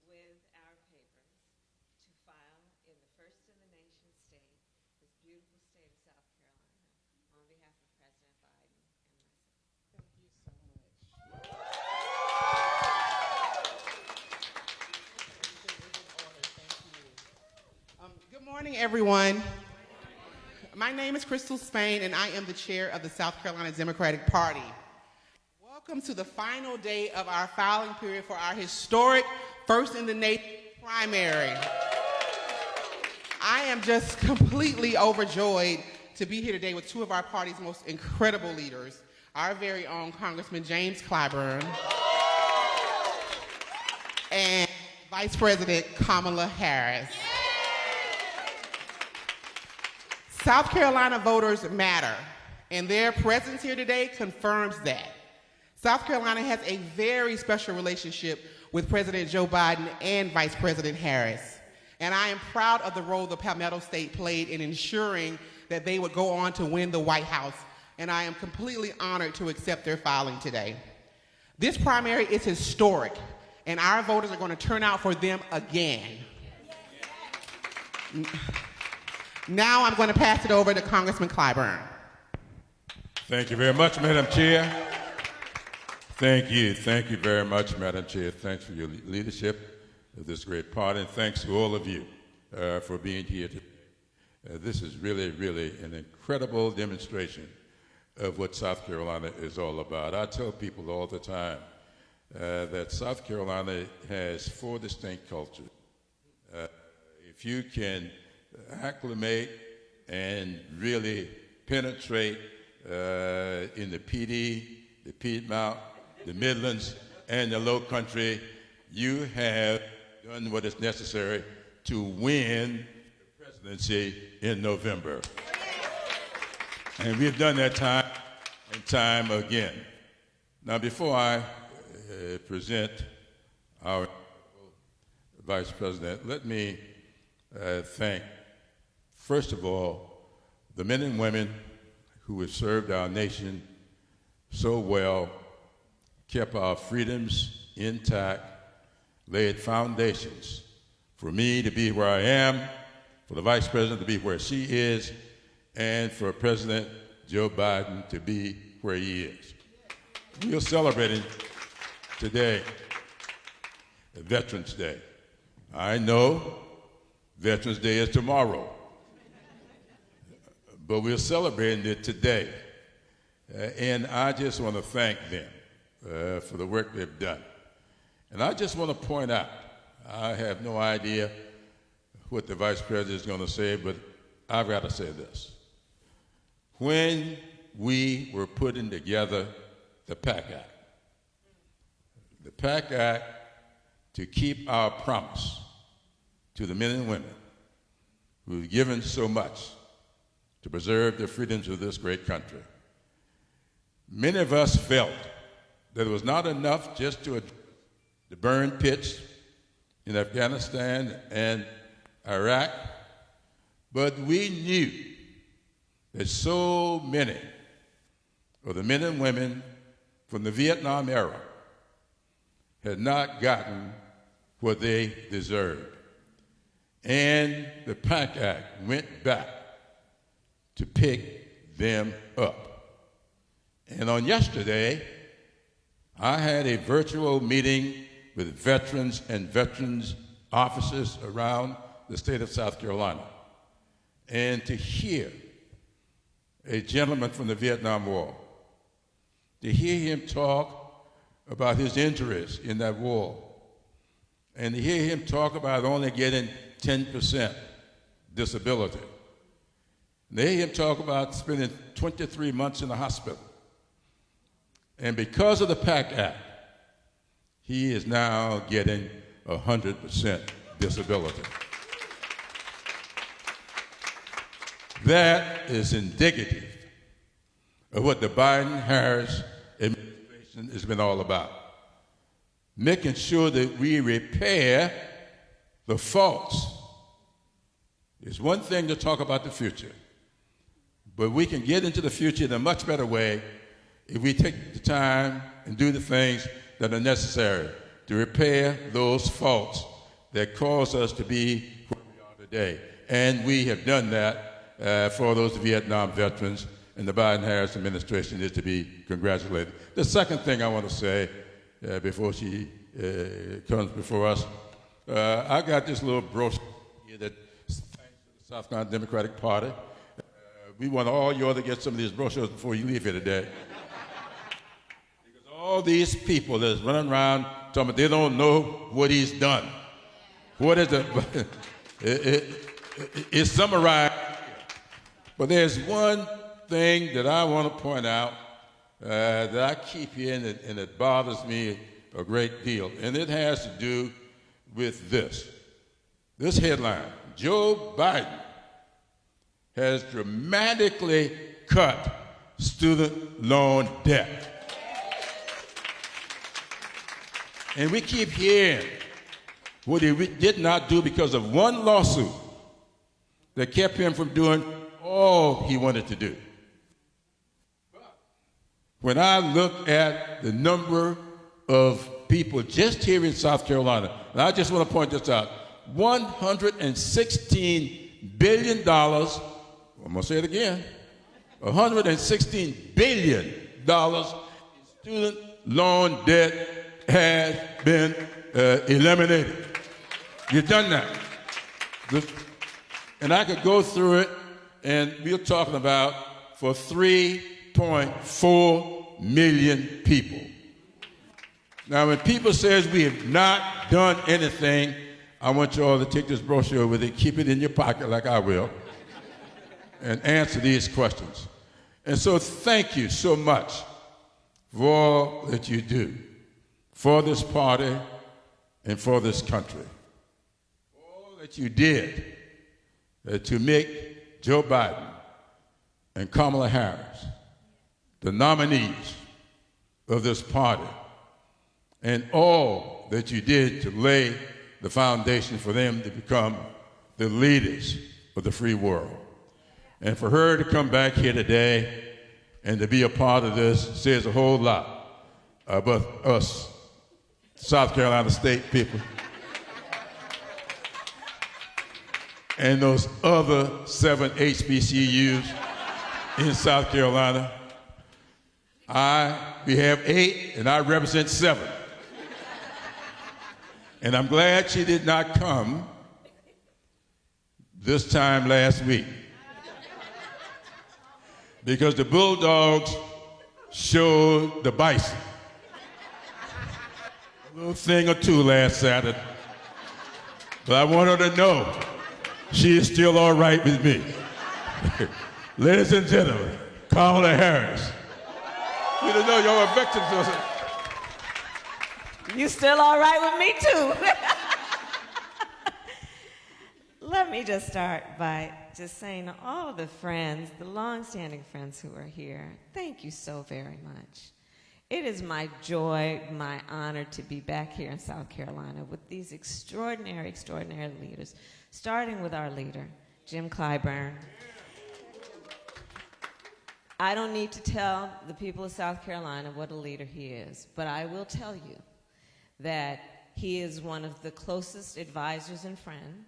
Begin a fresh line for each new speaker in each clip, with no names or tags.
with our papers to file in the first in the nation state, this beautiful state of South Carolina, on behalf of President Biden and myself.
Thank you so much. Good morning, everyone. My name is Crystal Spain, and I am the chair of the South Carolina Democratic Party. Welcome to the final day of our filing period for our historic first in the nation primary. I am just completely overjoyed to be here today with two of our party's most incredible leaders, our very own Congressman James Clyburn and Vice President Kamala Harris. South Carolina voters matter, and their presence here today confirms that. South Carolina has a very special relationship with President Joe Biden and Vice President Harris, and I am proud of the role the Palmetto State played in ensuring that they would go on to win the White House, and I am completely honored to accept their filing today. This primary is historic, and our voters are going to turn out for them again. Now I'm going to pass it over to Congressman Clyburn.
Thank you very much, Madam Chair. Thank you very much, Madam Chair. Thanks for your leadership of this great party, and thanks to all of you for being here today. This is really, really an incredible demonstration of what South Carolina is all about. I tell people all the time that South Carolina has four distinct cultures. If you can acclimate and really penetrate in the PD, the Piedmont, the Midlands, and the Low Country, you have done what is necessary to win the presidency in November. And we've done that time and time again. Now, before I present our Vice President, let me thank, first of all, the men and women who have served our nation so well, kept our freedoms intact, laid foundations for me to be where I am, for the Vice President to be where she is, and for President Joe Biden to be where he is. We are celebrating today Veterans Day. I know Veterans Day is tomorrow, but we're celebrating it today. And I just want to thank them for the work they've done. And I just want to point out, I have no idea what the Vice President is going to say, but I've got to say this. When we were putting together the PAC Act to keep our promise to the men and women who've given so much to preserve the freedoms of this great country, many of us felt that it was not enough just to burn pits in Afghanistan and Iraq, but we knew that so many of the men and women from the Vietnam era had not gotten what they deserved. And the PAC Act went back to pick them up. And on yesterday, I had a virtual meeting with veterans and veterans officers around the state of South Carolina. And to hear a gentleman from the Vietnam War, to hear him talk about his injuries in that war, and to hear him talk about only getting 10% disability. And to hear him talk about spending 23 months in the hospital. And because of the PAC Act, he is now getting 100% disability. That is indicative of what the Biden-Harris administration has been all about. Making sure that we repair the faults. It's one thing to talk about the future, but we can get into the future in a much better way if we take the time and do the things that are necessary to repair those faults that caused us to be where we are today. And we have done that for those Vietnam veterans, and the Biden-Harris administration is to be congratulated. The second thing I want to say before she comes before us, I got this little brochure here that thanks to the South Carolina Democratic Party. We want all you all to get some of these brochures before you leave here today. Because all these people that's running around talking about they don't know what he's done. What is it? It's summarized. But there's one thing that I want to point out that I keep hearing and it bothers me a great deal. And it has to do with this. This headline, Joe Biden has dramatically cut student loan debt. And we keep hearing what he did not do because of one lawsuit that kept him from doing all he wanted to do. But when I look at the number of people just here in South Carolina, and I just want to point this out, $116 billion, I'm going to say it again, $116 billion in student loan debt has been eliminated. You've done that. And I could go through it, and we're talking about for 3.4 million people. Now, when people says we have not done anything, I want you all to take this brochure with it, keep it in your pocket like I will, and answer these questions. And so thank you so much for all that you do for this party and for this country. All that you did to make Joe Biden and Kamala Harris the nominees of this party, and all that you did to lay the foundation for them to become the leaders of the free world. And for her to come back here today and to be a part of this says a whole lot about us South Carolina State people and those other 7 HBCUs in South Carolina. We have 8, and I represent 7. And I'm glad she did not come this time last week, because the Bulldogs showed the Bison a little thing or two last Saturday. But I want her to know she is still all right with me. Ladies and gentlemen, Kamala Harris. You don't know y'all are victims of it.
You still all right with me too. Let me just start by just saying to all the friends, the long-standing friends who are here, thank you so very much. It is my joy, my honor to be back here in South Carolina with these extraordinary, extraordinary leaders, starting with our leader, Jim Clyburn. I don't need to tell the people of South Carolina what a leader he is, but I will tell you that he is one of the closest advisors and friends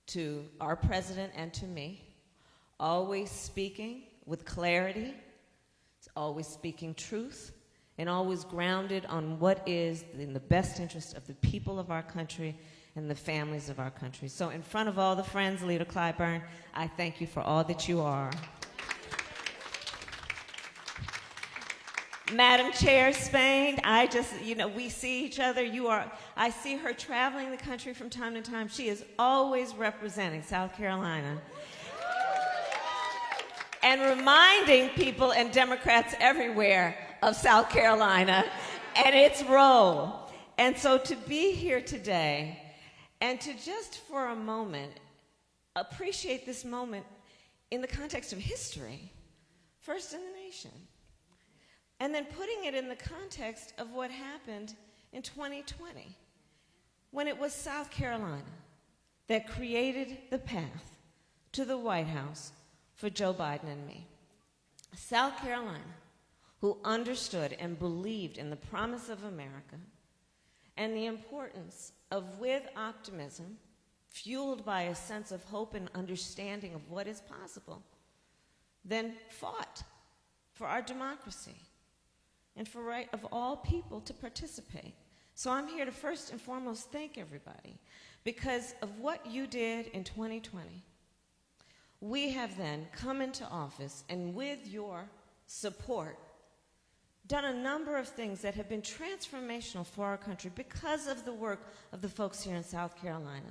to our president and to me, always speaking with clarity, always speaking truth, and always grounded on what is in the best interest of the people of our country and the families of our country. So in front of all the friends, Leader Clyburn, I thank you for all that you are. Madam Chair Spain, we see each other. I see her traveling the country from time to time. She is always representing South Carolina and reminding people and Democrats everywhere of South Carolina and its role. And so to be here today and to just for a moment appreciate this moment in the context of history, first in the nation. And then putting it in the context of what happened in 2020, when it was South Carolina that created the path to the White House for Joe Biden and me. South Carolina, who understood and believed in the promise of America and the importance of, with optimism, fueled by a sense of hope and understanding of what is possible, then fought for our democracy and for right of all people to participate. So I'm here to first and foremost thank everybody because of what you did in 2020. We have then come into office and with your support done a number of things that have been transformational for our country because of the work of the folks here in South Carolina.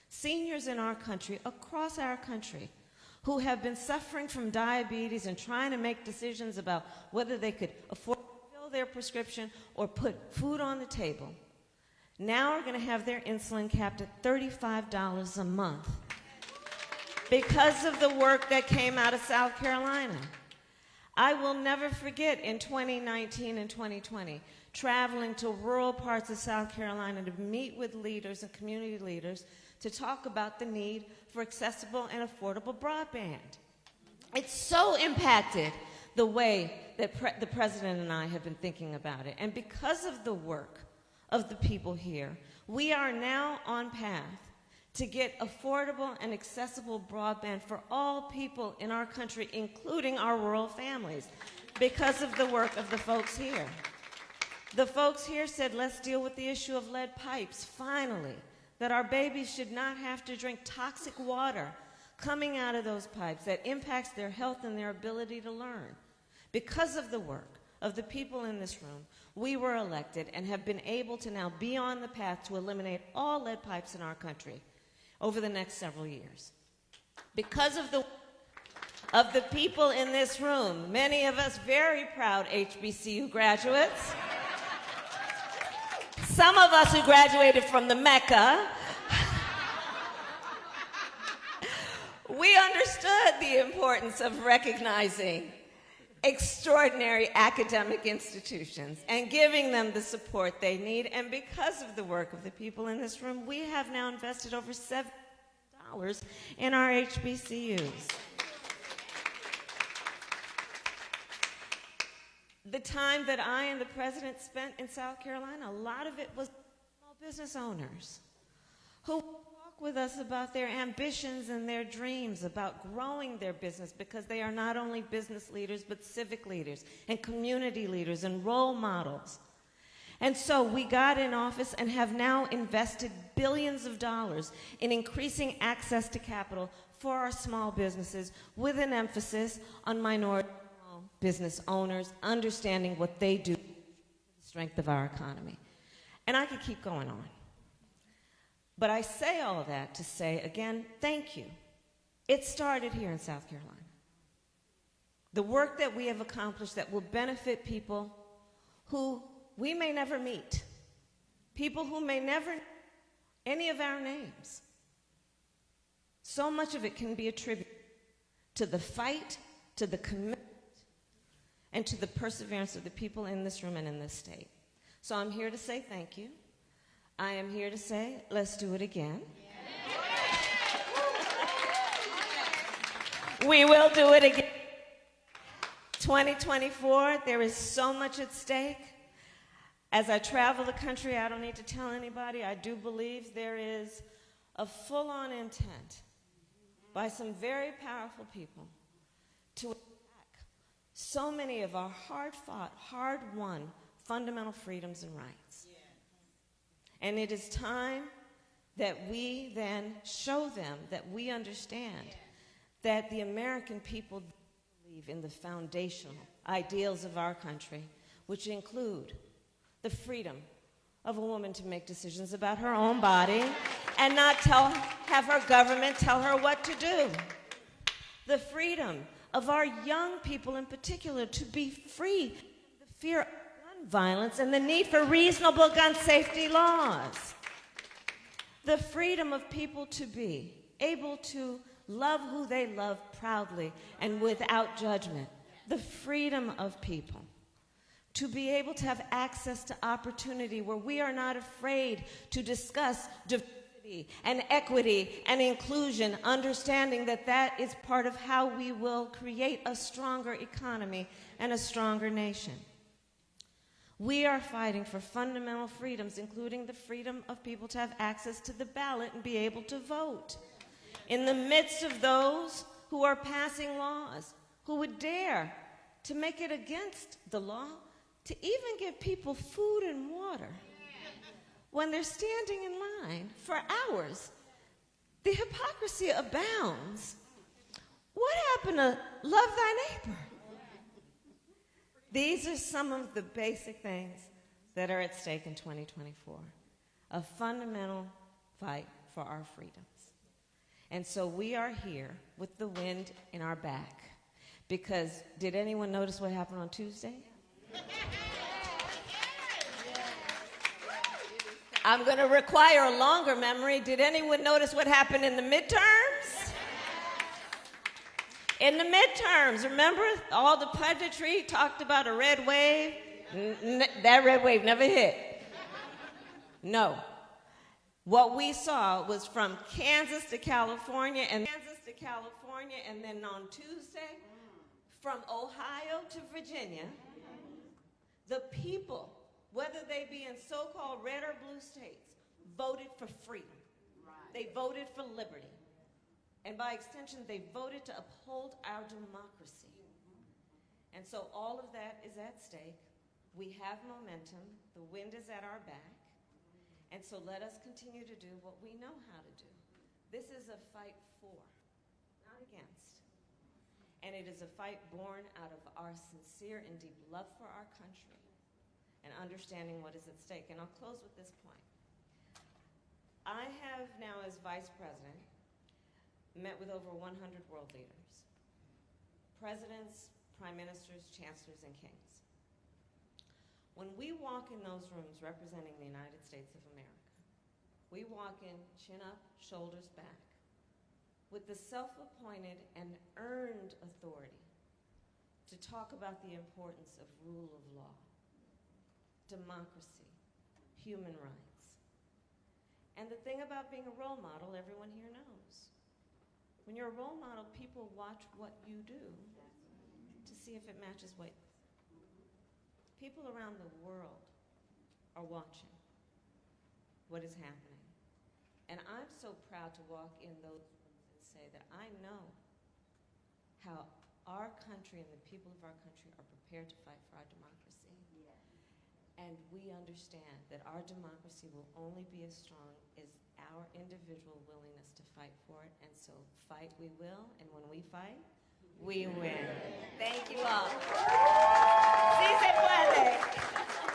Seniors in our country, across our country, who have been suffering from diabetes and trying to make decisions about whether they could afford to fill their prescription or put food on the table, now are going to have their insulin capped at $35 a month because of the work that came out of South Carolina. I will never forget in 2019 and 2020, traveling to rural parts of South Carolina to meet with leaders and community leaders to talk about the need for accessible and affordable broadband. It's so impacted the way that the President and I have been thinking about it. And because of the work of the people here, we are now on path to get affordable and accessible broadband for all people in our country, including our rural families, because of the work of the folks here. The folks here said, let's deal with the issue of lead pipes, finally, that our babies should not have to drink toxic water coming out of those pipes that impacts their health and their ability to learn. Because of the work of the people in this room, we were elected and have been able to now be on the path to eliminate all lead pipes in our country over the next several years. Because of the people in this room, many of us very proud HBCU graduates, some of us who graduated from the Mecca, we understood the importance of recognizing extraordinary academic institutions and giving them the support they need. And because of the work of the people in this room, we have now invested over $7 in our HBCUs. The time that I and the President spent in South Carolina, a lot of it was small business owners who talk with us about their ambitions and their dreams about growing their business, because they are not only business leaders but civic leaders and community leaders and role models. And so we got in office and have now invested billions of dollars in increasing access to capital for our small businesses, with an emphasis on minority business owners understanding what they do for the strength of our economy. And I could keep going on. But I say all of that to say, again, thank you. It started here in South Carolina. The work that we have accomplished that will benefit people who we may never meet, people who may never know any of our names. So much of it can be attributed to the fight, to the commitment, and to the perseverance of the people in this room and in this state. So I'm here to say thank you. I am here to say, let's do it again. We will do it again. 2024, there is so much at stake. As I travel the country, I don't need to tell anybody, I do believe there is a full-on intent by some very powerful people to attack so many of our hard-fought, hard-won fundamental freedoms and rights. And it is time that we then show them that we understand that the American people believe in the foundational ideals of our country, which include the freedom of a woman to make decisions about her own body and not have her government tell her what to do. The freedom of our young people in particular to be free from the fear of gun violence and the need for reasonable gun safety laws. The freedom of people to be able to love who they love proudly and without judgment. The freedom of people to be able to have access to opportunity where we are not afraid to discuss diversity and equity and inclusion, understanding that that is part of how we will create a stronger economy and a stronger nation. We are fighting for fundamental freedoms, including the freedom of people to have access to the ballot and be able to vote. In the midst of those who are passing laws, who would dare to make it against the law to even give people food and water when they're standing in line for hours. The hypocrisy abounds. What happened to love thy neighbor? These are some of the basic things that are at stake in 2024, a fundamental fight for our freedoms. And so we are here with the wind in our back because did anyone notice what happened on Tuesday? I'm going to require a longer memory. Did anyone notice what happened in the midterms? In the midterms, remember all the punditry talked about a red wave? That red wave never hit. No. What we saw was from Kansas to California, and then on Tuesday, from Ohio to Virginia, the people, whether they be in so-called red or blue states, voted for freedom. They voted for liberty. And by extension, they voted to uphold our democracy. And so all of that is at stake. We have momentum. The wind is at our back. And so let us continue to do what we know how to do. This is a fight for, not against. And it is a fight born out of our sincere and deep love for our country and understanding what is at stake. And I'll close with this point. I have now, as vice president, met with over 100 world leaders, presidents, prime ministers, chancellors, and kings. When we walk in those rooms representing the United States of America, we walk in chin up, shoulders back, with the self-appointed and earned authority to talk about the importance of rule of law, democracy, human rights. And the thing about being a role model, everyone here knows. When you're a role model, people watch what you do to see if it matches what. People around the world are watching what is happening. And I'm so proud to walk in those rooms and say that I know how our country and the people of our country are prepared to fight for our democracy. Yes. And we understand that our democracy will only be as strong as our individual willingness to fight for it. And so fight we will, and when we fight, we win. Thank you all. Si se puede.